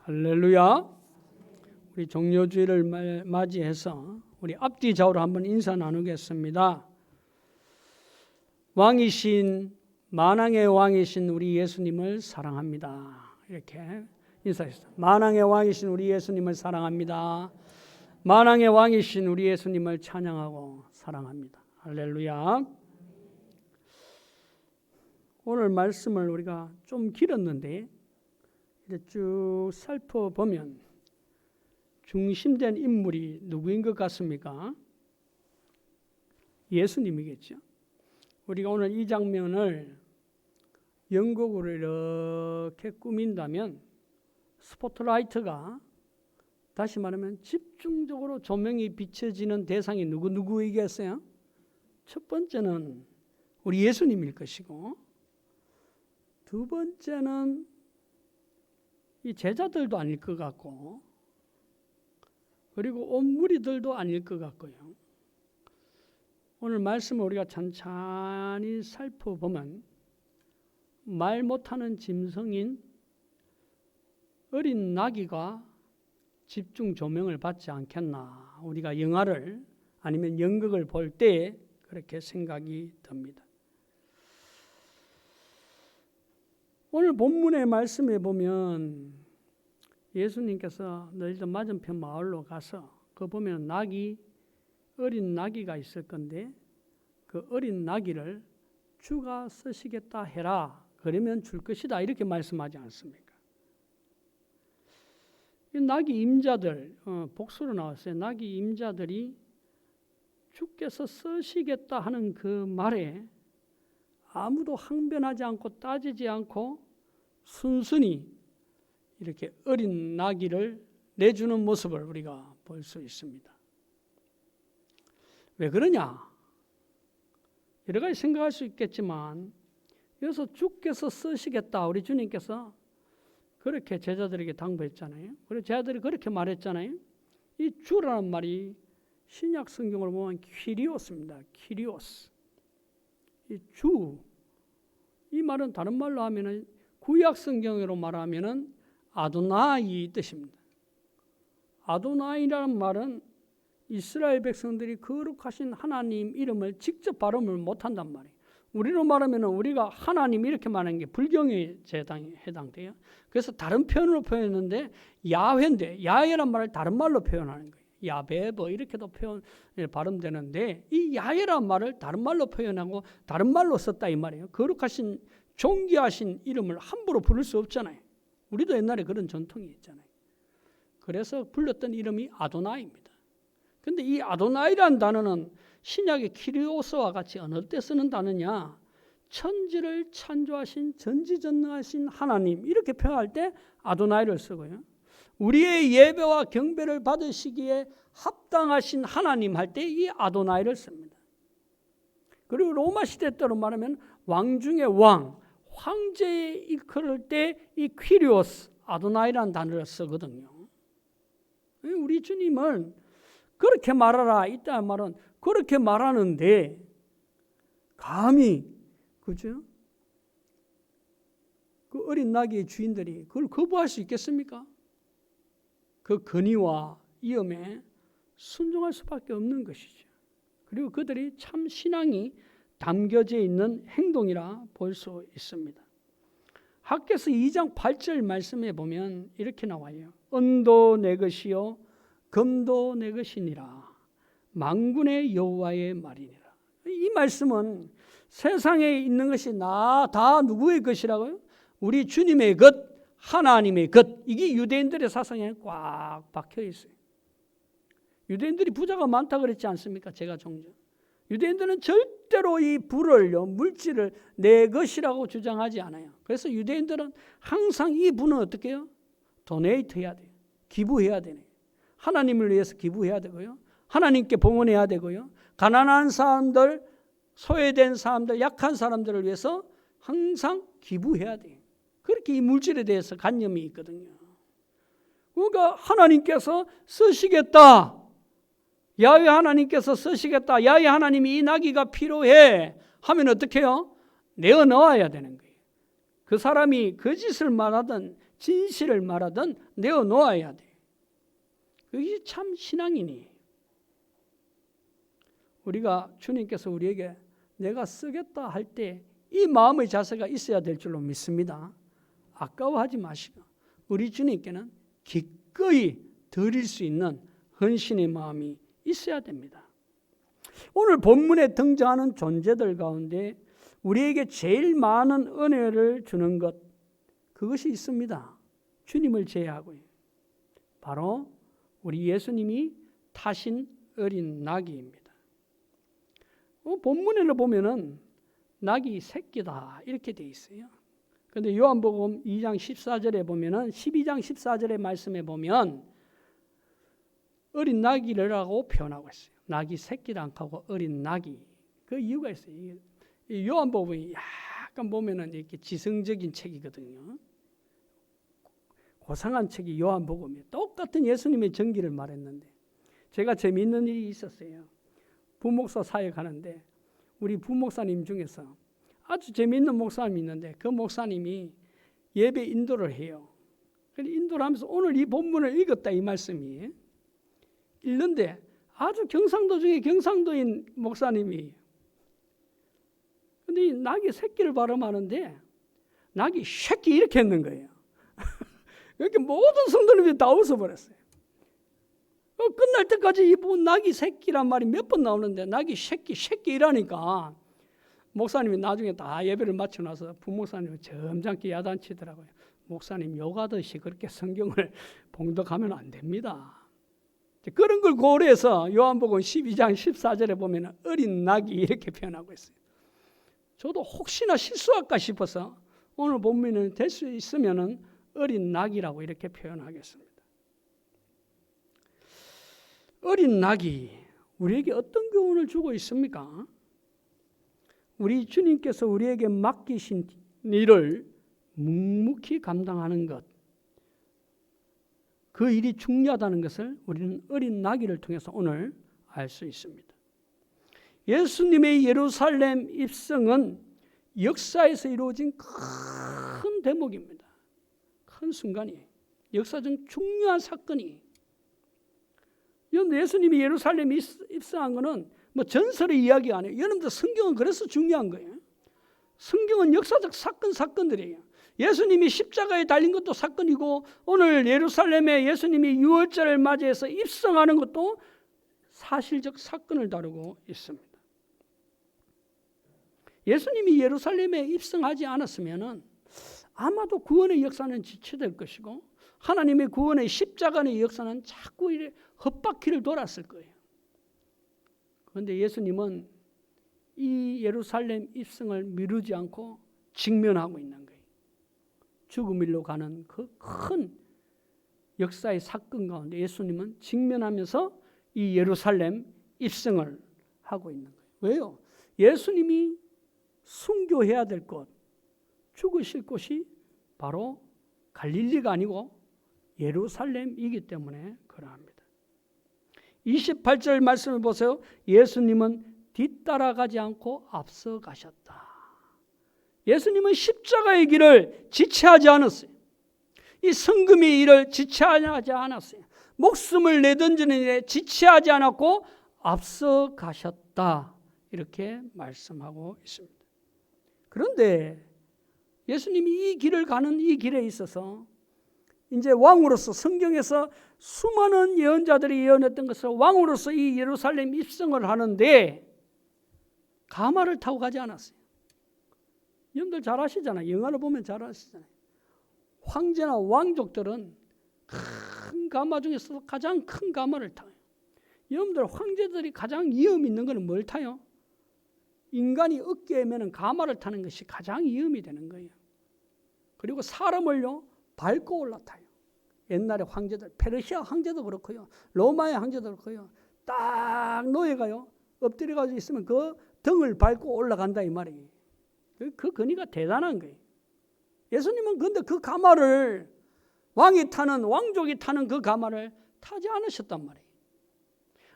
할렐루야. 우리 종료주일을 맞이해서 우리 앞뒤 좌우로 한번 인사 나누겠습니다. 왕이신 만왕의 왕이신 우리 예수님을 사랑합니다. 이렇게 인사했어요. 만왕의 왕이신 우리 예수님을 사랑합니다. 만왕의 왕이신 우리 예수님을 찬양하고 사랑합니다. 할렐루야. 오늘 말씀을 우리가 좀 길었는데 이제 쭉 살펴보면 중심된 인물이 누구인 것 같습니까? 예수님이겠죠. 우리가 오늘 이 장면을 연극으로 이렇게 꾸민다면 스포트라이트가 다시 말하면 집중적으로 조명이 비춰지는 대상이 누구이겠어요? 첫 번째는 우리 예수님일 것이고, 두 번째는 이 제자들도 아닐 것 같고, 그리고 온 무리들도 아닐 것 같고요. 오늘 말씀을 우리가 찬찬히 살펴보면 말 못하는 짐승인 어린 나귀가 집중 조명을 받지 않겠나, 우리가 영화를 아니면 연극을 볼 때 그렇게 생각이 듭니다. 오늘 본문의 말씀에 보면 예수님께서 너희들 맞은편 마을로 가서 그 보면 어린 나귀가 있을 건데 그 어린 나귀를 주가 쓰시겠다 해라, 그러면 줄 것이다, 이렇게 말씀하지 않습니까? 이 나귀 임자들, 복수로 나왔어요. 나귀 임자들이 주께서 쓰시겠다 하는 그 말에 아무도 항변하지 않고 따지지 않고 순순히 이렇게 어린 나귀를 내주는 모습을 우리가 볼 수 있습니다. 왜 그러냐? 여러 가지 생각할 수 있겠지만 여기서 주께서 쓰시겠다, 우리 주님께서 그렇게 제자들에게 당부했잖아요. 그리고 제자들이 그렇게 말했잖아요. 이 주라는 말이 신약 성경을 보면 키리오스입니다. 키리오스. 이 주, 이 말은 다른 말로 하면은 구약 성경으로 말하면은 아도나이 뜻입니다. 아도나이라는 말은 이스라엘 백성들이 거룩하신 하나님 이름을 직접 발음을 못한단 말이에요. 우리로 말하면은 우리가 하나님 이렇게 말하는 게 불경에 해당돼요. 그래서 다른 표현으로 표현했는데 야훼인데, 야훼란 말을 다른 말로 표현하는 거예요. 야베 이렇게도 발음되는데 이 야훼란 말을 다른 말로 표현하고 다른 말로 썼다 이 말이에요. 거룩하신 존귀하신 이름을 함부로 부를 수 없잖아요. 우리도 옛날에 그런 전통이 있잖아요. 그래서 불렀던 이름이 아도나이입니다. 그런데 이 아도나이라는 단어는 신약의 키리오스와 같이 어느 때 쓰는 단어냐? 천지를 창조하신 전지전능하신 하나님, 이렇게 표현할 때 아도나이를 쓰고요. 우리의 예배와 경배를 받으시기에 합당하신 하나님 할 때 이 아도나이를 씁니다. 그리고 로마 시대 때로 말하면 왕 중의 왕, 황제에 이끌을 때 이 퀴리오스, 아도나이라는 단어를 쓰거든요. 우리 주님은 그렇게 말하라, 이따 말은 그렇게 말하는데 감히, 그죠? 그 어린 나귀의 주인들이 그걸 거부할 수 있겠습니까? 그 권위와 위엄에 순종할 수밖에 없는 것이죠. 그리고 그들이 참 신앙이 담겨져 있는 행동이라 볼 수 있습니다. 학개서 2장 8절 말씀에 보면 이렇게 나와요. 은도 내 것이요 금도 내 것이니라, 만군의 여호와의 말이니라. 이 말씀은 세상에 있는 것이 다 누구의 것이라고요? 우리 주님의 것, 하나님의 것. 이게 유대인들의 사상에 꽉 박혀 있어요. 유대인들이 부자가 많다 그랬지 않습니까? 제가 종종. 유대인들은 절대로 이 부를요, 물질을 내 것이라고 주장하지 않아요. 그래서 유대인들은 항상 이 부는 어떻게 해요? 도네이트 해야 돼요. 기부해야 되네. 하나님을 위해서 기부해야 되고요. 하나님께 봉헌해야 되고요. 가난한 사람들, 소외된 사람들, 약한 사람들을 위해서 항상 기부해야 돼요. 그렇게 이 물질에 대해서 관념이 있거든요. 그러니까 하나님께서 쓰시겠다. 야훼 하나님께서 쓰시겠다. 야훼 하나님이 이 나귀가 필요해 하면 어떻게 해요? 내어 넣어야 되는 거예요. 그 사람이 거짓을 말하든 진실을 말하든 내어놓아야 돼. 그게 참 신앙이니. 우리가 주님께서 우리에게 내가 쓰겠다 할 때 이 마음의 자세가 있어야 될 줄로 믿습니다. 아까워하지 마시고 우리 주님께는 기꺼이 드릴 수 있는 헌신의 마음이 있어야 됩니다. 오늘 본문에 등장하는 존재들 가운데 우리에게 제일 많은 은혜를 주는 것, 그것이 있습니다. 주님을 제외하고요. 바로 우리 예수님이 타신 어린 나귀입니다. 본문에를 보면은 낙이 새끼다 이렇게 돼 있어요. 그런데 요한복음 2장 14절에 보면은 12장 14절의 말씀에 보면 어린 나귀라고 표현하고 있어요. 나귀 새끼도 안 하고 어린 나귀. 그 이유가 있어요. 이 요한복음이 약간 보면은 이렇게 지성적인 책이거든요. 고상한 책이 요한복음이에요. 똑같은 예수님의 전기를 말했는데 제가 재미있는 일이 있었어요. 부목사 사역하는데 우리 부목사님 중에서 아주 재미있는 목사님이 있는데 그 목사님이 예배 인도를 해요. 인도를 하면서 오늘 이 본문을 읽었다 이 말씀이 읽는데 아주 경상도 중에 경상도인 목사님이 근데 이 낙이 새끼를 발음하는데 낙이 새끼 이렇게 했는 거예요. 이렇게 모든 성도님이 다 웃어버렸어요. 끝날 때까지 이 낙이 새끼란 말이 몇 번 나오는데 낙이 새끼 이라니까 목사님이 나중에 다 예배를 마치고 나서 부목사님을 점잖게 야단치더라고요. 목사님 요가듯이 그렇게 성경을 봉독하면 안 됩니다. 그런 걸 고려해서 요한복음 12장 14절에 보면 어린 낙이 이렇게 표현하고 있어요. 저도 혹시나 실수할까 싶어서 오늘 본문은 될 수 있으면 어린 낙이라고 이렇게 표현하겠습니다. 어린 낙이 우리에게 어떤 교훈을 주고 있습니까? 우리 주님께서 우리에게 맡기신 일을 묵묵히 감당하는 것, 그 일이 중요하다는 것을 우리는 어린 나귀를 통해서 오늘 알 수 있습니다. 예수님의 예루살렘 입성은 역사에서 이루어진 큰 대목입니다. 큰 순간이에요. 역사적 중요한 사건이. 예수님이 예루살렘에 입성한 것은 뭐 전설의 이야기가 아니에요. 여러분들 성경은 그래서 중요한 거예요. 성경은 역사적 사건들이에요. 예수님이 십자가에 달린 것도 사건이고 오늘 예루살렘에 예수님이 유월절을 맞이해서 입성하는 것도 사실적 사건을 다루고 있습니다. 예수님이 예루살렘에 입성하지 않았으면 아마도 구원의 역사는 지체될 것이고 하나님의 구원의 십자가의 역사는 자꾸 이래 헛바퀴를 돌았을 거예요. 그런데 예수님은 이 예루살렘 입성을 미루지 않고 직면하고 있는 거예요. 죽음 일로 가는 그 큰 역사의 사건 가운데 예수님은 직면하면서 이 예루살렘 입성을 하고 있는 거예요. 왜요? 예수님이 순교해야 될 곳, 죽으실 곳이 바로 갈릴리가 아니고 예루살렘이기 때문에 그러합니다. 28절 말씀을 보세요. 예수님은 뒤따라가지 않고 앞서 가셨다. 예수님은 십자가의 길을 지체하지 않았어요. 이 성금의 일을 지체하지 않았어요. 목숨을 내던지는 일에 지체하지 않았고 앞서 가셨다. 이렇게 말씀하고 있습니다. 그런데 예수님이 이 길을 가는 이 길에 있어서 이제 왕으로서 성경에서 수많은 예언자들이 예언했던 것을 왕으로서 이 예루살렘 입성을 하는데 가마를 타고 가지 않았어요. 여러분들 잘 아시잖아요. 영화를 보면 잘 아시잖아요. 황제나 왕족들은 큰 가마 중에서 가장 큰 가마를 타요. 여러분들 황제들이 가장 위험 있는 것은 뭘 타요? 인간이 어깨에 매는 가마를 타는 것이 가장 위험이 되는 거예요. 그리고 사람을요 밟고 올라타요. 옛날에 황제들, 페르시아 황제도 그렇고요, 로마의 황제도 그렇고요, 딱 노예가요 엎드려가지고 있으면 그 등을 밟고 올라간다 이 말이에요. 그 근위가 대단한 거예요. 예수님은 근데 그 가마를 왕족이 타는 그 가마를 타지 않으셨단 말이에요.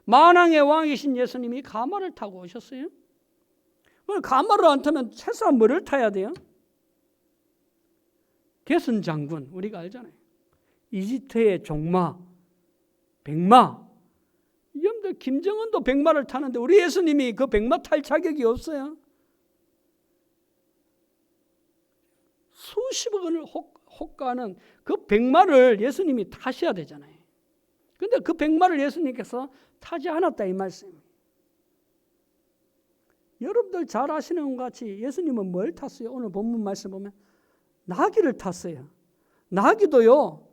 만왕의 왕이신 예수님이 가마를 타고 오셨어요. 가마를 안 타면 최소한 뭐를 타야 돼요? 게슨 장군 우리가 알잖아요. 이집트의 종마, 백마. 여러분들 김정은도 백마를 타는데 우리 예수님이 그 백마 탈 자격이 없어요. 수십억 원을 호가하는 그 백마를 예수님이 타셔야 되잖아요. 그런데 그 백마를 예수님께서 타지 않았다 이 말씀입니다. 여러분들 잘 아시는 것 같이 예수님은 뭘 탔어요? 오늘 본문 말씀 보면 나귀를 탔어요. 나귀도요,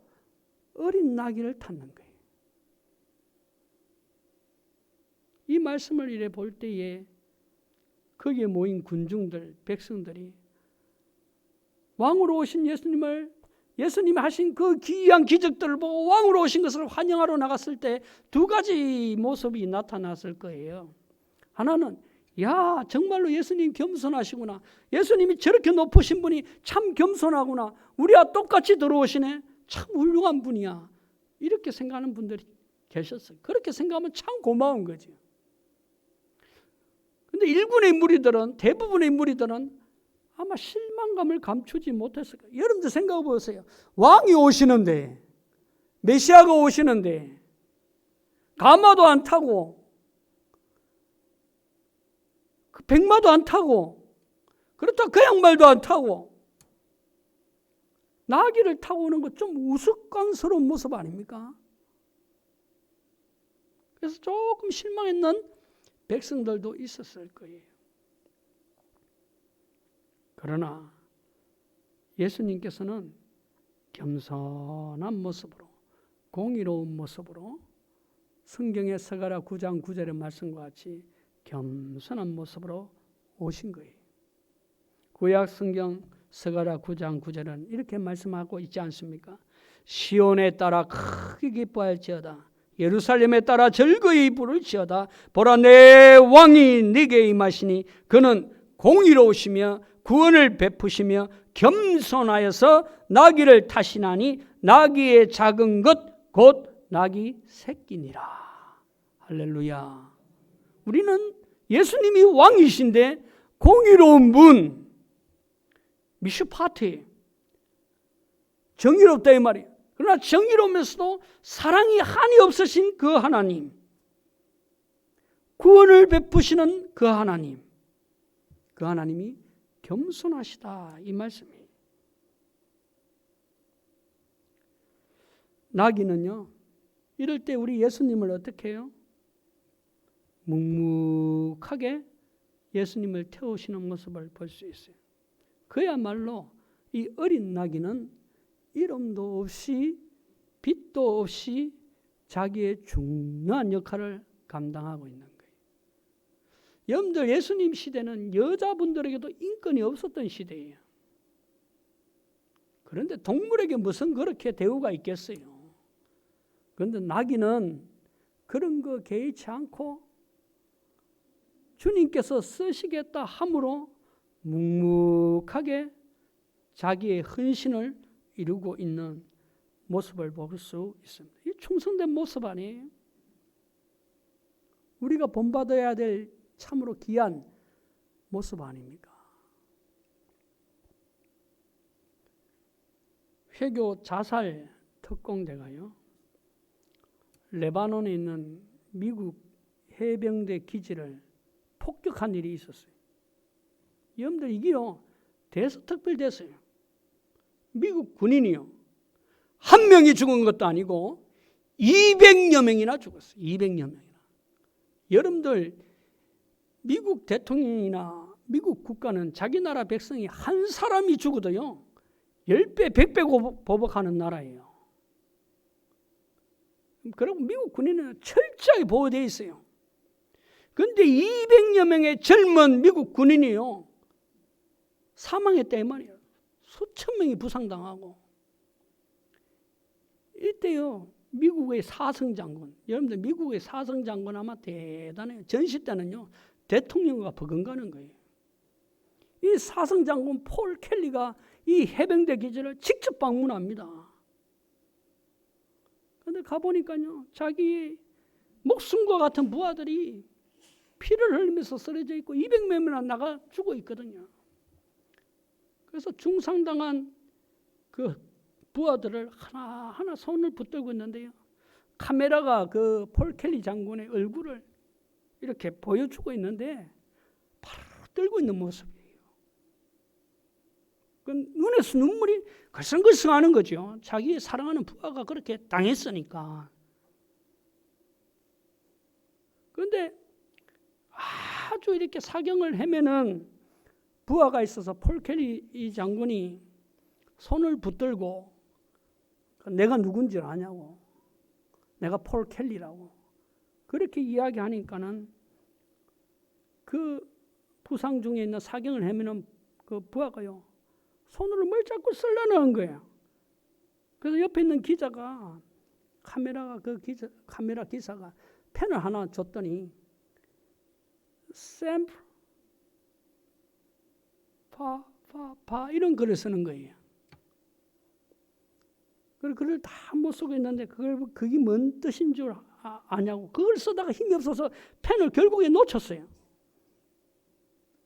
어린 나귀를 탔는 거예요. 이 말씀을 이래 볼 때에 거기에 모인 군중들, 백성들이 왕으로 오신 예수님이 하신 그 기이한 기적들을 보고 왕으로 오신 것을 환영하러 나갔을 때 두 가지 모습이 나타났을 거예요. 하나는 야, 정말로 예수님 겸손하시구나. 예수님이 저렇게 높으신 분이 참 겸손하구나. 우리와 똑같이 들어오시네. 참 훌륭한 분이야. 이렇게 생각하는 분들이 계셨어요. 그렇게 생각하면 참 고마운 거죠. 근데 일군의 무리들은, 대부분의 무리들은 아마 실망감을 감추지 못했을 거예요. 여러분들 생각해 보세요. 왕이 오시는데, 메시아가 오시는데, 가마도 안 타고, 백마도 안 타고, 그렇다 그 양말도 안 타고, 나귀를 타고 오는 것 좀 우스꽝스러운 모습 아닙니까? 그래서 조금 실망했는 백성들도 있었을 거예요. 그러나 예수님께서는 겸손한 모습으로, 공의로운 모습으로 성경의 스가랴 9장 9절의 말씀과 같이 겸손한 모습으로 오신 거예요. 구약 성경 스가랴 9장 9절은 이렇게 말씀하고 있지 않습니까? 시온에 따라 크게 기뻐할지어다. 예루살렘에 따라 즐거이 부를지어다. 보라, 내 왕이 네게 임하시니 그는 공의로우시며 구원을 베푸시며 겸손하여서 나귀를 타시나니 나귀의 작은 것 곧 나귀 새끼니라. 할렐루야. 우리는 예수님이 왕이신데 공의로운 분, 미슈파티, 정의롭다 이 말이에요. 그러나 정의로우면서도 사랑이 한이 없으신 그 하나님, 구원을 베푸시는 그 하나님, 그 하나님이 겸손하시다 이 말씀이에요. 나귀는요, 이럴 때 우리 예수님을 어떻게 해요? 묵묵하게 예수님을 태우시는 모습을 볼 수 있어요. 그야말로 이 어린 나귀는 이름도 없이 빛도 없이 자기의 중요한 역할을 감당하고 있는 거예요. 여러분들 예수님 시대는 여자분들에게도 인권이 없었던 시대예요. 그런데 동물에게 무슨 그렇게 대우가 있겠어요. 그런데 나귀는 그런 거 개의치 않고 주님께서 쓰시겠다 함으로 묵묵하게 자기의 헌신을 이루고 있는 모습을 볼 수 있습니다. 이 충성된 모습 아니에요? 우리가 본받아야 될 참으로 귀한 모습 아닙니까? 회교 자살 특공대가요, 레바논에 있는 미국 해병대 기지를 폭격한 일이 있었어요. 여러분들 이게요, 대서특필됐어요. 미국 군인이요, 한 명이 죽은 것도 아니고 200여 명이나 죽었어요. 200여 명이나. 여러분들 미국 대통령이나 미국 국가는 자기 나라 백성이 한 사람이 죽어도요 10배, 100배 보복하는 나라예요. 그리고 미국 군인은 철저히 보호되어 있어요. 그런데 200여 명의 젊은 미국 군인이요 사망했다 이 말이에요. 수천 명이 부상당하고. 이때요 미국의 사성장군, 여러분들 미국의 사성장군 아마 대단해요. 전시 때는요 대통령과 버금가는 거예요. 이 사성장군 폴 켈리가 이 해병대 기지를 직접 방문합니다. 그런데 가보니까요 자기 목숨과 같은 부하들이 피를 흘리면서 쓰러져 있고 200명이나 나가 죽어 있거든요. 그래서 중상당한 그 부하들을 하나하나 손을 붙들고 있는데요. 카메라가 그 폴 켈리 장군의 얼굴을 이렇게 보여주고 있는데 바로 떨고 있는 모습이에요. 그 눈에서 눈물이 글썽글썽하는 거죠. 자기 사랑하는 부하가 그렇게 당했으니까. 그런데 아주 이렇게 사경을 헤매는 부하가 있어서 폴 켈리 이 장군이 손을 붙들고 내가 누군지 아냐고, 내가 폴 켈리라고 그렇게 이야기하니까는 그 부상 중에 있는 사경을 헤매는 그 부하가요 손으로 뭘 자꾸 쓰려는 거예요. 그래서 옆에 있는 기자가 카메라 기사가 펜을 하나 줬더니 샘플 파 이런 글을 쓰는 거예요. 그 글을 다 못 쓰고 있는데 그게 뭔 뜻인 줄 아냐고. 그걸 쓰다가 힘이 없어서 펜을 결국에 놓쳤어요.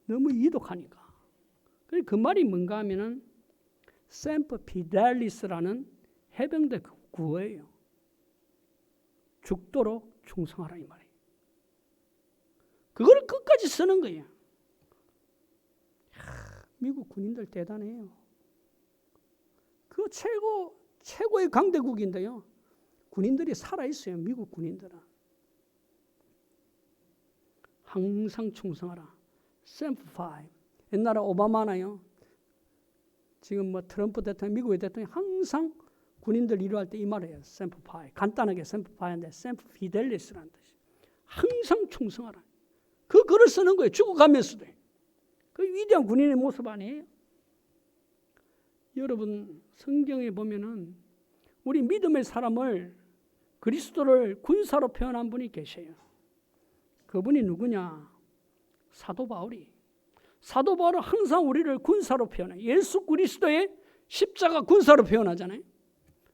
너무 이독하니까. 그 말이 뭔가 하면은 샘프 피델리스라는 해병대 구호예요. 죽도록 충성하라 이 말이에요. 그걸 끝까지 쓰는 거예요. 미국 군인들 대단해요. 그 최고의 강대국인데요. 군인들이 살아있어요. 미국 군인들은. 항상 충성하라. 샘프 5. 옛날에 오바마나요. 지금 뭐 트럼프 대통령, 미국의 대통령이 항상 군인들 일할 때 이 말을 해요. 샘프 5. 간단하게 샘프 5인데 샘프 피델리스라는 뜻이에요. 항상 충성하라. 그 글을 쓰는 거예요. 죽어가면서도. 그 위대한 군인의 모습 아니에요? 여러분 성경에 보면은 우리 믿음의 사람을 그리스도를 군사로 표현한 분이 계셔요. 그분이 누구냐? 사도 바울이. 사도 바울은 항상 우리를 군사로 표현해요. 예수 그리스도의 십자가 군사로 표현하잖아요.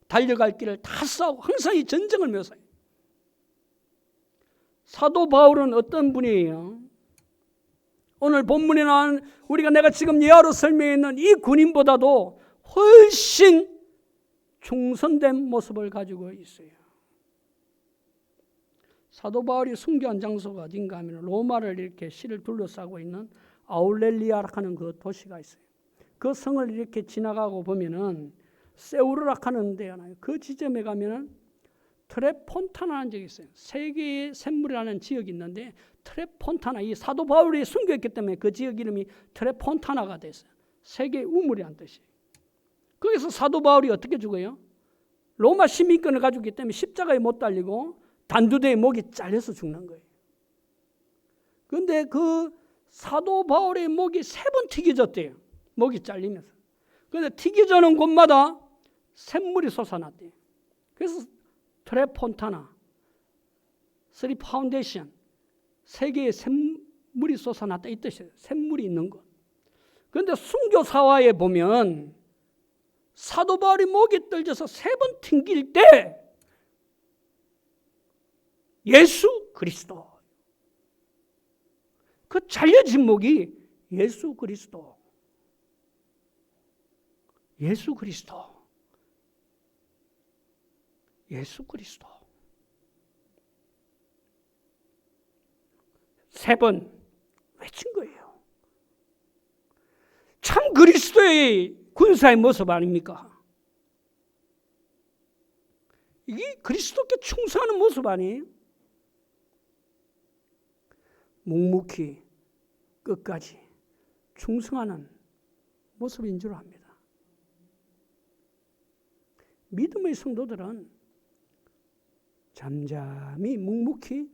달려갈 길을 다 싸우고 항상 이 전쟁을 묘사해요. 사도 바울은 어떤 분이에요? 오늘 본문에 나온 내가 지금 예화로 설명했는 이 군인보다도 훨씬 충성된 모습을 가지고 있어요. 사도 바울이 순교한 장소가 어딘가 하면 로마를 이렇게 시를 둘러싸고 있는 아울렐리아라는 그 도시가 있어요. 그 성을 이렇게 지나가고 보면은 세우르라카는 데가 나요. 그 지점에 가면은 트레폰타나라는 지역이 있어요. 세계의 샘물이라는 지역이 있는데 트레폰타나, 이 사도 바울이 순교했기 때문에 그 지역 이름이 트레폰타나가 됐어요. 세계의 우물이라는 뜻이에요. 거기서 사도 바울이 어떻게 죽어요? 로마 시민권을 가지고 있기 때문에 십자가에 못 달리고 단두대에 목이 잘려서 죽는 거예요. 그런데 그 사도 바울의 목이 3번 튀겨졌대요. 목이 잘리면서. 그런데 튀겨지는 곳마다 샘물이 솟아났대요. 그래서 트레폰타나, 3 파운데이션, 세계에 샘물이 솟아났다 이 뜻이에요. 샘물이 있는 곳. 그런데 순교 사화에 보면 사도 바울이 목이 떨져서 3번 튕길 때 예수 그리스도, 그 잘려진 목이 예수 그리스도, 예수 그리스도, 예수 그리스도 3번 외친 거예요. 참 그리스도의 군사의 모습 아닙니까? 이게 그리스도께 충성하는 모습 아니에요? 묵묵히 끝까지 충성하는 모습인 줄 압니다. 믿음의 성도들은 잠잠히 묵묵히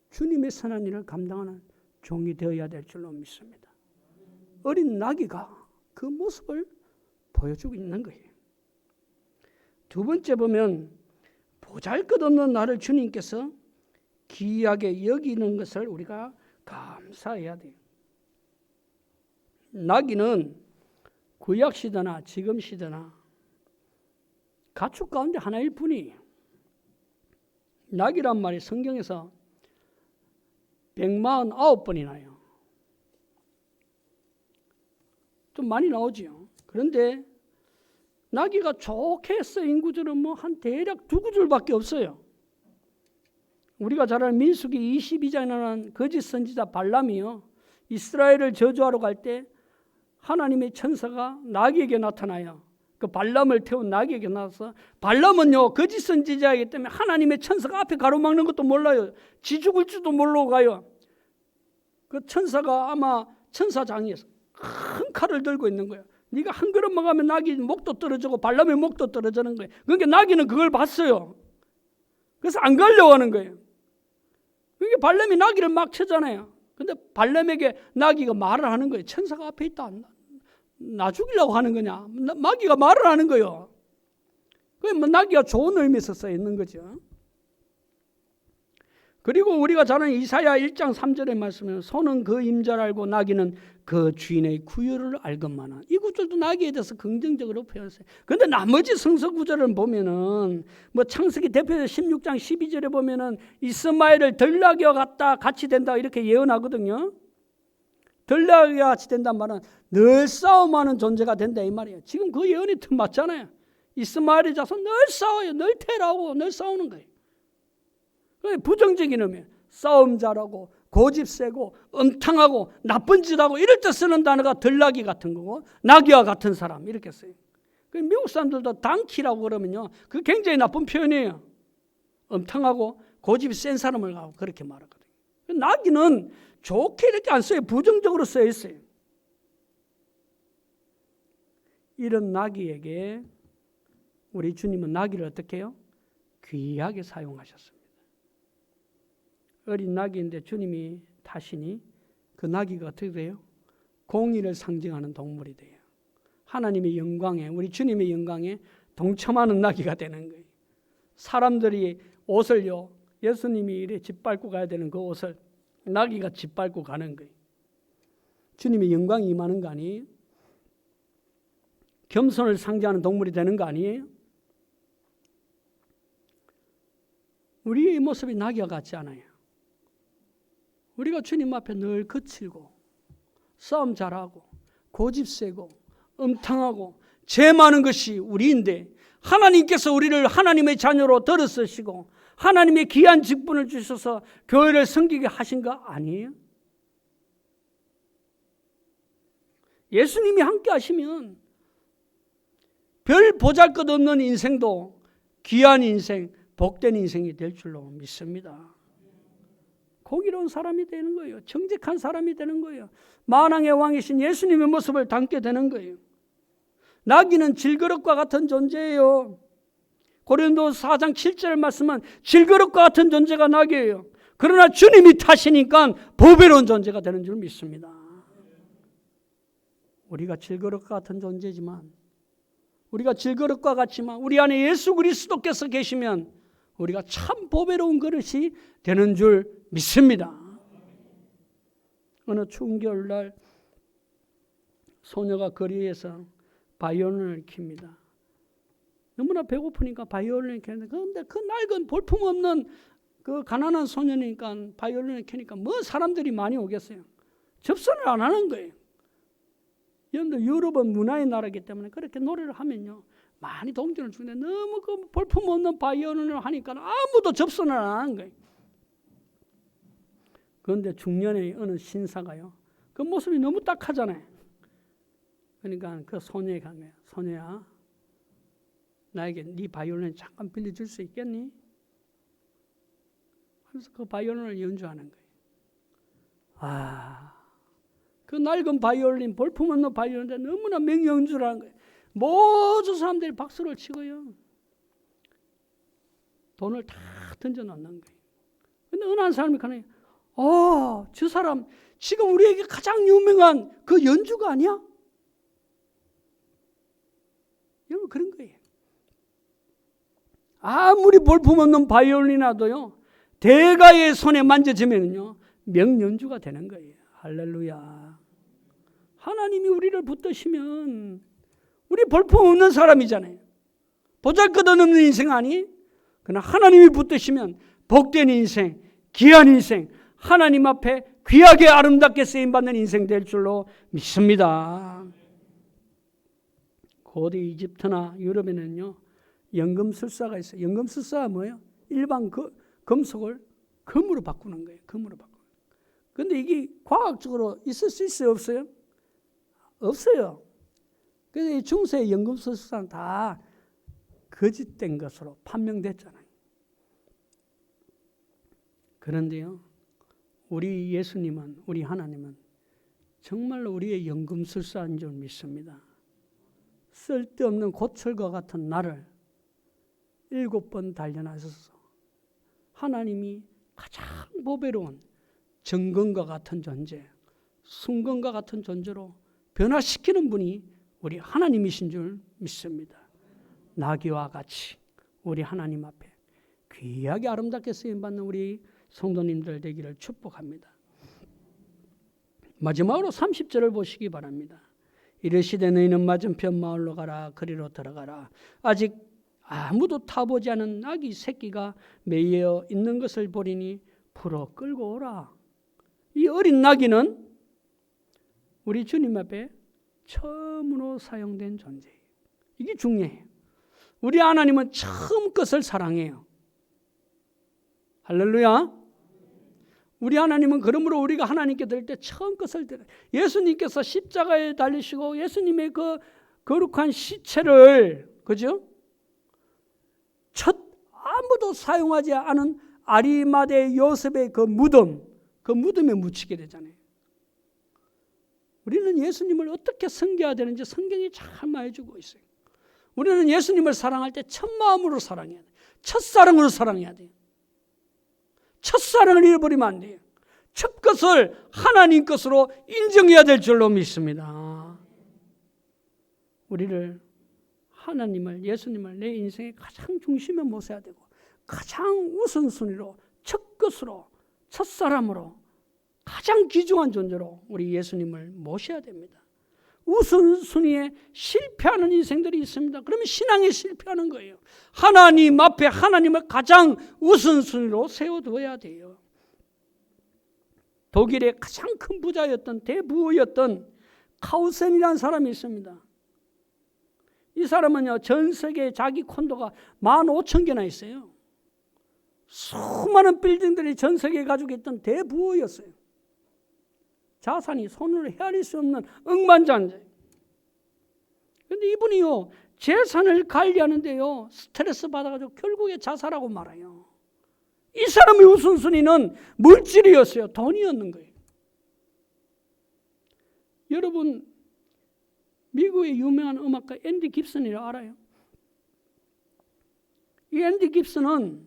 주님의 선한 일을 감당하는 종이 되어야 될 줄로 믿습니다. 어린 나귀가 그 모습을 보여주고 있는 거예요. 두 번째 보면 보잘것없는 나를 주님께서 귀하게 여기는 것을 우리가 감사해야 돼요. 나귀는 구약 시대나 지금 시대나 가축 가운데 하나일 뿐이에요. 나귀란 말이 성경에서 149번이 나요. 좀 많이 나오죠. 그런데 나귀가 좋게 쓰인 구절은 뭐 한 대략 2구절밖에 없어요. 우리가 잘 아는 민수기 22장에 나오는 거짓 선지자 발람이요, 이스라엘을 저주하러 갈 때 하나님의 천사가 나귀에게 나타나요. 그 발람을 태운 나귀에게 나와서, 발람은요 거짓 선지자이기 때문에 하나님의 천사가 앞에 가로막는 것도 몰라요. 지 죽을 줄도 모르고 가요. 그 천사가 아마 천사장에서 큰 칼을 들고 있는 거예요. 네가 한 걸음만 가면 나귀 목도 떨어지고 발람의 목도 떨어지는 거예요. 그러니까 나귀는 그걸 봤어요. 그래서 안 가려고 하는 거예요. 그러니까 발람이 나귀를 막 치잖아요. 근데 발람에게 나귀가 말을 하는 거예요. 천사가 앞에 있다. 나 죽이려고 하는 거냐? 나귀가 말을 하는 거예요. 그게 뭐 나귀가 좋은 의미에서 써 있는 거죠. 그리고 우리가 잘 아는 이사야 1장 3절의 말씀은 소는 그 임자를 알고 나귀는 그 주인의 구유를 알건만은, 이 구절도 나귀에 대해서 긍정적으로 표현했어요. 그런데 나머지 성서 구절을 보면은 뭐 창세기 대표서 16장 12절에 보면은 이스마엘을 들나귀와 같이 된다 이렇게 예언하거든요. 들나귀와 같이 된다는 말은 늘 싸움하는 존재가 된다 이 말이에요. 지금 그 예언이 더 맞잖아요. 이스마엘의 자손 늘 싸워요. 늘 테러하고 늘 싸우는 거예요. 부정적인 의미, 싸움 잘하고 고집 세고 음탕하고 나쁜 짓하고 이럴 때 쓰는 단어가 들나귀 같은 거고 나귀와 같은 사람 이렇게 써요. 미국 사람들도 당키라고 그러면요, 그 굉장히 나쁜 표현이에요. 음탕하고 고집이 센 사람을 가고 그렇게 말하거든요. 나귀는 좋게 이렇게 안 써요. 부정적으로 써 있어요. 이런 나귀에게 우리 주님은 나귀를 어떻게 해요? 귀하게 사용하셨습니다. 어린 나귀인데 주님이 타시니 그 나귀가 어떻게 돼요? 공의를 상징하는 동물이 돼요. 하나님의 영광에, 우리 주님의 영광에 동참하는 나귀가 되는 거예요. 사람들이 옷을요, 예수님이 이래 짓밟고 가야 되는 그 옷을 나귀가 짓밟고 가는 거예요. 주님의 영광이 임하는 거 아니에요? 겸손을 상징하는 동물이 되는 거 아니에요? 우리의 모습이 나귀와 같지 않아요. 우리가 주님 앞에 늘 거칠고 싸움 잘하고 고집 세고 음탕하고 죄 많은 것이 우리인데, 하나님께서 우리를 하나님의 자녀로 들어쓰시고 하나님의 귀한 직분을 주셔서 교회를 섬기게 하신 거 아니에요? 예수님이 함께 하시면 별 보잘것없는 인생도 귀한 인생, 복된 인생이 될 줄로 믿습니다. 공의로운 사람이 되는 거예요. 정직한 사람이 되는 거예요. 만왕의 왕이신 예수님의 모습을 담게 되는 거예요. 나귀는 질그릇과 같은 존재예요. 고린도서 4장 7절 말씀은 질그릇과 같은 존재가 나귀예요. 그러나 주님이 타시니까 보배로운 존재가 되는 줄 믿습니다. 우리가 질그릇과 같은 존재지만, 우리가 질그릇과 같지만 우리 안에 예수 그리스도께서 계시면 우리가 참 보배로운 그릇이 되는 줄 믿습니다. 어느 추운 겨울날 소녀가 거리에서 바이올린을 킵니다. 너무나 배고프니까 바이올린을 켰는데, 그런데 그 낡은 볼품없는 그 가난한 소년이니까 바이올린을 켜니까 뭐 사람들이 많이 오겠어요. 접선을 안 하는 거예요. 여러분들 유럽은 문화의 나라이기 때문에 그렇게 노래를 하면요 많이 동전을 주는데, 너무 그 볼품없는 바이올린을 하니까 아무도 접선을 안 하는 거예요. 그런데 중년의 어느 신사가요, 그 모습이 너무 딱하잖아요. 그러니까 그 소녀에게 간 거예요. 소녀야, 나에게 네 바이올린 잠깐 빌려줄 수 있겠니? 그래서 그 바이올린을 연주하는 거예요. 그 낡은 바이올린, 볼품없는 바이올린인데 너무나 명연주를 하는 거예요. 모든 사람들이 박수를 치고요, 돈을 다 던져 놓는 거예요. 근데 어느 한 사람이 가네, 저 사람 지금 우리에게 가장 유명한 그 연주가 아니야? 여러분, 그런 거예요. 아무리 볼품없는 바이올린이라도요, 대가의 손에 만져지면요 명연주가 되는 거예요. 할렐루야. 하나님이 우리를 붙드시면 우리 볼품없는 사람이잖아요. 보잘것없는 인생 아니? 그러나 하나님이 붙드시면 복된 인생, 귀한 인생, 하나님 앞에 귀하게 아름답게 쓰임받는 인생 될 줄로 믿습니다. 고대 이집트나 유럽에는요, 연금술사가 있어요. 연금술사가 뭐예요? 일반 금속을 금으로 바꾸는 거예요. 금으로 바꾸는 거예요. 근데 이게 과학적으로 있을 수 있어요? 없어요? 없어요. 그래서 이 중세의 연금술사는 다 거짓된 것으로 판명됐잖아요. 그런데요, 우리 예수님은, 우리 하나님은 정말로 우리의 연금술사인 줄 믿습니다. 쓸데없는 고철과 같은 나를 7번 단련하셔서 하나님이 가장 보배로운 정금과 같은 존재, 순금과 같은 존재로 변화시키는 분이 우리 하나님이신 줄 믿습니다. 나귀와 같이 우리 하나님 앞에 귀하게 아름답게 쓰임받는 우리 성도님들 되기를 축복합니다. 마지막으로 30절을 보시기 바랍니다. 이르시되 너희는 맞은편 마을로 가라. 거리로 들어가라. 아직 아무도 타보지 않은 아기 새끼가 매여 있는 것을 보리니 풀어 끌고 오라. 이 어린 나귀는 우리 주님 앞에 처음으로 사용된 존재예요. 이게 중요해요. 우리 하나님은 처음 것을 사랑해요. 할렐루야. 우리 하나님은 그러므로 우리가 하나님께 드릴 때 처음 것을 드려요. 예수님께서 십자가에 달리시고 예수님의 그 거룩한 시체를, 그죠? 아무도 사용하지 않은 아리마대 요셉의 그 무덤에 묻히게 되잖아요. 우리는 예수님을 어떻게 섬겨야 되는지 성경이 잘 말해주고 있어요. 우리는 예수님을 사랑할 때 첫 마음으로 사랑해야 돼요. 첫사랑으로 사랑해야 돼요. 첫사랑을 잃어버리면 안 돼요. 첫 것을 하나님 것으로 인정해야 될 줄로 믿습니다. 우리를 하나님을, 예수님을 내 인생의 가장 중심에 모셔야 되고 가장 우선순위로, 첫 것으로, 첫사람으로 가장 귀중한 존재로 우리 예수님을 모셔야 됩니다. 우선순위에 실패하는 인생들이 있습니다. 그러면 신앙에 실패하는 거예요. 하나님 앞에 하나님을 가장 우선순위로 세워둬야 돼요. 독일의 가장 큰 부자였던 대부였던 카우센이라는 사람이 있습니다. 이 사람은요, 전 세계에 자기 콘도가 15,000개나 있어요. 수많은 빌딩들이 전 세계에 가지고 있던 대부였어요. 자산이 손으로 헤아릴 수 없는 억만장者. 그런데 이분이요, 재산을 관리하는데요, 스트레스 받아가지고 결국에 자살하고 말아요. 이 사람의 우선순위는 물질이었어요. 돈이었는 거예요. 여러분, 미국의 유명한 음악가 앤디 깁슨이라고 알아요? 이 앤디 깁슨은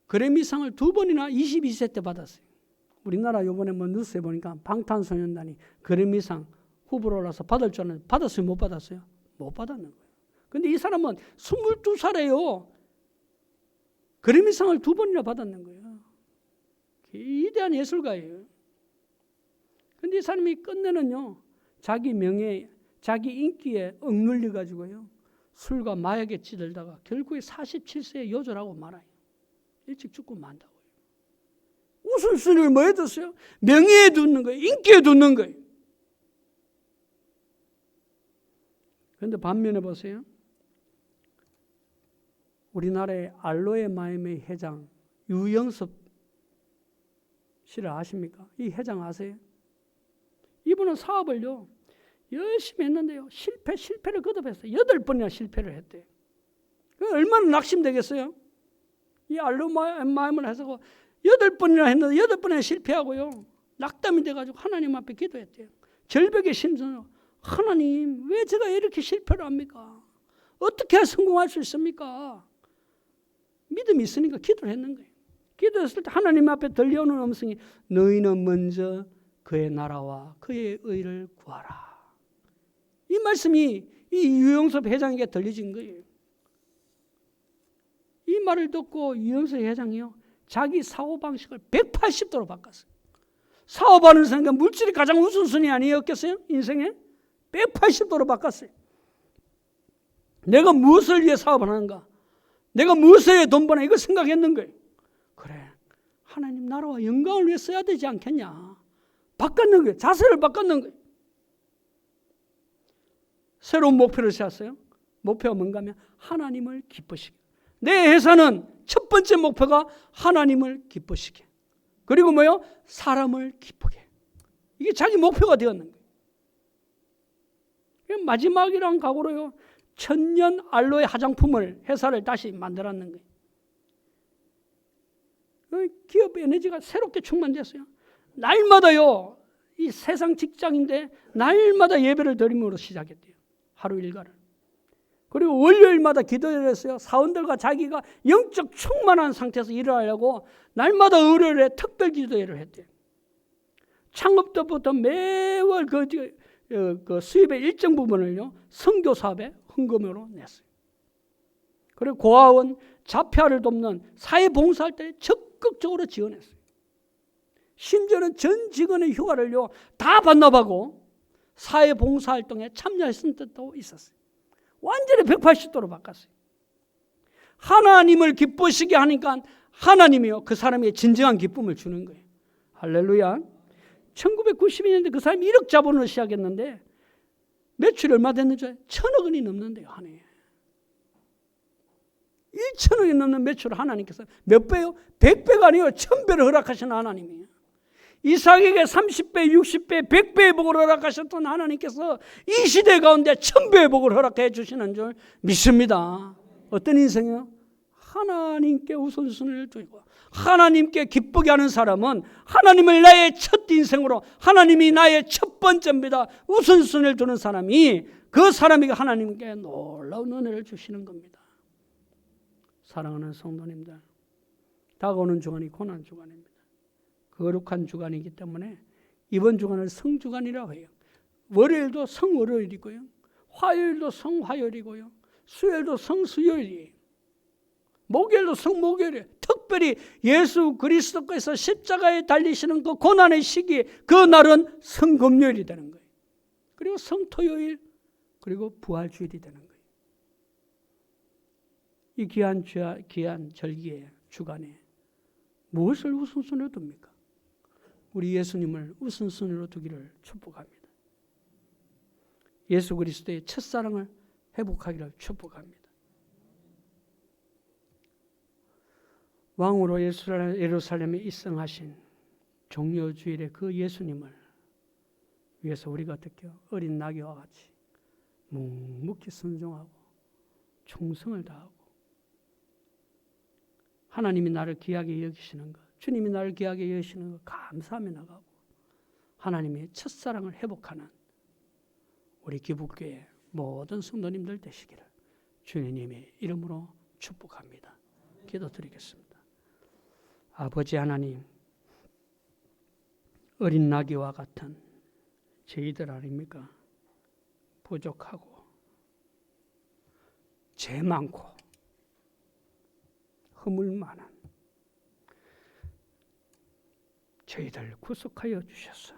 그래미상을 2번이나 22세 때 받았어요. 우리나라 이번에 뭐 뉴스에 보니까 방탄소년단이 그래미상 후보로 올라서 받을 줄 알았는데 받았어요? 못 받았어요? 못 받았는 거예요. 근데 이 사람은 22살에요. 그래미상을 2번이나 받았는 거예요. 위대한 예술가예요. 근데 이 사람이 끝내는요, 자기 명예, 자기 인기에 억눌려 가지고요, 술과 마약에 찌들다가 결국에 47세에 요절하고 말아요. 일찍 죽고 만다고요. 우선순위를 뭐에 뒀어요? 명예에 두는 거예요. 인기에 두는 거예요. 그런데 반면에 보세요. 우리나라의 알로에 마임의 회장 유영섭 씨를 아십니까? 이 회장 아세요? 이분은 사업을요, 열심히 했는데요, 실패를 거듭했어요. 8번이나 실패를 했대요. 얼마나 낙심되겠어요? 이 알로 마임을 해서 8번이나 했는데 8번이나 실패하고요, 낙담이 돼가지고 하나님 앞에 기도했대요. 절벽의 심정으로, 하나님, 왜 제가 이렇게 실패를 합니까? 어떻게 성공할 수 있습니까? 믿음이 있으니까 기도를 했는 거예요. 기도했을 때 하나님 앞에 들려오는 음성이, 너희는 먼저 그의 나라와 그의 의를 구하라. 이 말씀이 이 유영섭 회장에게 들려진 거예요. 이 말을 듣고 유영섭 회장이요, 자기 사고방식을 180도로 바꿨어요. 사업하는 생각, 물질이 가장 우선순위 아니었겠어요? 인생에? 180도로 바꿨어요. 내가 무엇을 위해 사업을 하는가? 내가 무엇에 위해 돈 버나? 이거 생각했는 거예요. 그래, 하나님 나라와 영광을 위해 써야 되지 않겠냐? 바꿨는 거예요. 자세를 바꿨는 거예요. 새로운 목표를 세웠어요. 목표가 뭔가 하면 하나님을 기쁘시게. 내 회사는 첫 번째 목표가 하나님을 기쁘시게. 그리고 뭐요? 사람을 기쁘게. 이게 자기 목표가 되었는 거예요. 마지막이란 각오로요. 천년 알로에 화장품을 회사를 다시 만들었는 거예요. 기업 에너지가 새롭게 충만됐어요. 날마다요. 이 세상 직장인데 날마다 예배를 드림으로 시작했대요. 하루 일과를. 그리고 월요일마다 기도를 했어요. 사원들과 자기가 영적 충만한 상태에서 일을 하려고 날마다 월요일에 특별 기도회를 했대요. 창업 때부터 매월 그 수입의 일정 부분을요. 선교 사업에 헌금으로 냈어요. 그리고 고아원, 자폐아를 돕는 사회봉사할 때 적극적으로 지원했어요. 심지어는 전 직원의 휴가를요 다 반납하고 사회봉사활동에 참여했을 때도 있었어요. 완전히 180도로 바꿨어요. 하나님을 기쁘시게 하니까 하나님이요 그 사람의 진정한 기쁨을 주는 거예요. 할렐루야. 1992년대 그 사람이 1억 자본으로 시작했는데 매출이 얼마 됐는지 1,000억 원이 넘는데요. 한 해에. 1,000억이 넘는 매출을 하나님께서 몇 배요? 100배가 아니에요. 1,000배를 허락하시는 하나님이에요. 이삭에게 30배, 60배, 100배의 복을 허락하셨던 하나님께서 이 시대 가운데 1,000배의 복을 허락해 주시는 줄 믿습니다. 어떤 인생이요? 하나님께 우선순위를 두고 하나님께 기쁘게 하는 사람은 하나님을 나의 첫 인생으로 하나님이 나의 첫 번째입니다. 우선순위를 두는 사람이 그 사람에게 하나님께 놀라운 은혜를 주시는 겁니다. 사랑하는 성도님들, 다가오는 주간이 고난 주간입니다. 거룩한 주간이기 때문에 이번 주간을 성주간이라고 해요. 월요일도 성월요일이고요. 화요일도 성화요일이고요. 수요일도 성수요일이에요. 목요일도 성목요일이에요. 특별히 예수 그리스도께서 십자가에 달리시는 그 고난의 시기에 그 날은 성금요일이 되는 거예요. 그리고 성토요일, 그리고 부활주일이 되는 거예요. 이 귀한 절기의 주간에 무엇을 우선순위로 둡니까? 우리 예수님을 우선순위로 두기를 축복합니다. 예수 그리스도의 첫사랑을 회복하기를 축복합니다. 왕으로 예루살렘에 입성하신 종려주일의 그 예수님을 위해서 우리가 어떻게 어린 나귀와 같이 묵묵히 순종하고 충성을 다하고 하나님이 나를 귀하게 여기시는 것, 주님이 나를 귀하게 여기시는 것 감사하며 나가고 하나님의 첫사랑을 회복하는 우리 기북교회 모든 성도님들 되시기를 주님의 이름으로 축복합니다. 기도드리겠습니다. 아버지 하나님, 어린 나귀와 같은 저희들 아닙니까? 부족하고 죄 많고 허물 많은 저희들 구속하여 주셔서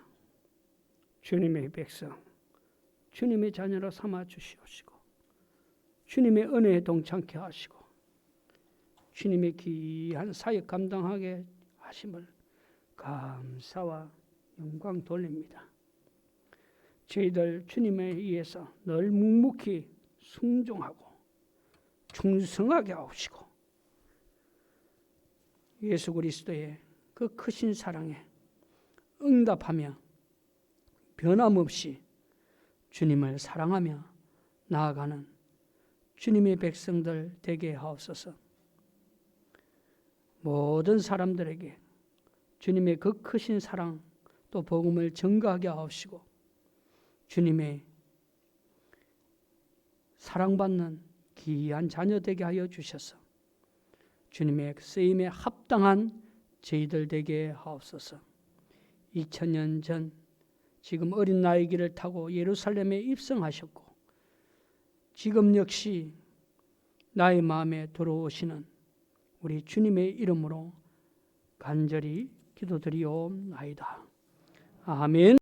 주님의 백성, 주님의 자녀로 삼아 주시옵시고 주님의 은혜에 동참케 하시고 주님의 귀한 사역 감당하게 하심을 감사와 영광 돌립니다. 저희들 주님에 의해서 늘 묵묵히 순종하고 충성하게 하옵시고 예수 그리스도의 그 크신 사랑에 응답하며 변함없이 주님을 사랑하며 나아가는 주님의 백성들 되게 하옵소서. 모든 사람들에게 주님의 그 크신 사랑 또 복음을 전가하게 하옵시고 주님의 사랑받는 귀한 자녀 되게 하여 주셔서 주님의 쓰임에 합당한 저희들 되게 하옵소서. 2000년 전 지금 어린 나귀를 타고 예루살렘에 입성하셨고 지금 역시 나의 마음에 들어오시는 우리 주님의 이름으로 간절히 기도드리옵나이다. 아멘.